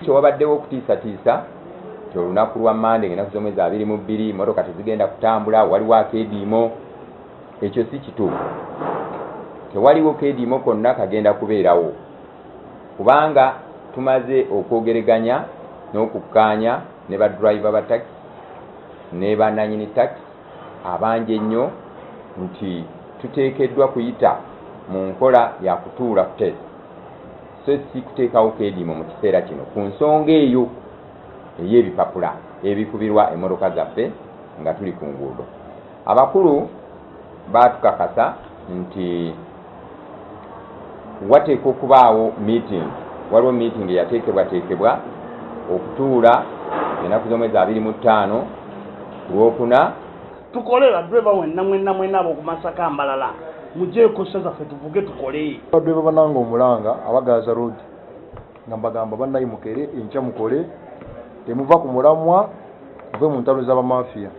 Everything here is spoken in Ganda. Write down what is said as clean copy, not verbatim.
Kyewabaddewo okutiisatiisa nti olunaku lwa Mande ng'ennaku z'omwezi 22 emmotoka tezigenda kutambula, waliwo akeediimo. Ekyo si kituufu. Tewaliwo keediimo konna kagenda kubeerawo, kubanga tumaze okwogeraganya n'okukkaanya ne badriver ba taxi ne bannannyini taxi abangi ennyo nti tuteekeddwa kuyita mu nkola ya kutuula kuteesa, so si kuteekawo keediimo mu kiseera kino ku nsonga eyo ey'ebipapula ebikubirwa emmotoka zaffe nga tuli ku nguudo. Abakulu baatukakasa nti wateekwa okubaawo meeting, waliwo meeting eyateekebwateekebwa okutuula ennaku z'omwezi 25 ku Lwokuna. Tukole badriver mwenna abo ku Masaka Mbalala mujeeko ssa zaffe tuvuge tukole. Badriver bananga omulanga abagaza road nga mbagamba bannayi mukere enkya mukole temuva ku mulamwa muve mu ntalo z'abamafiya.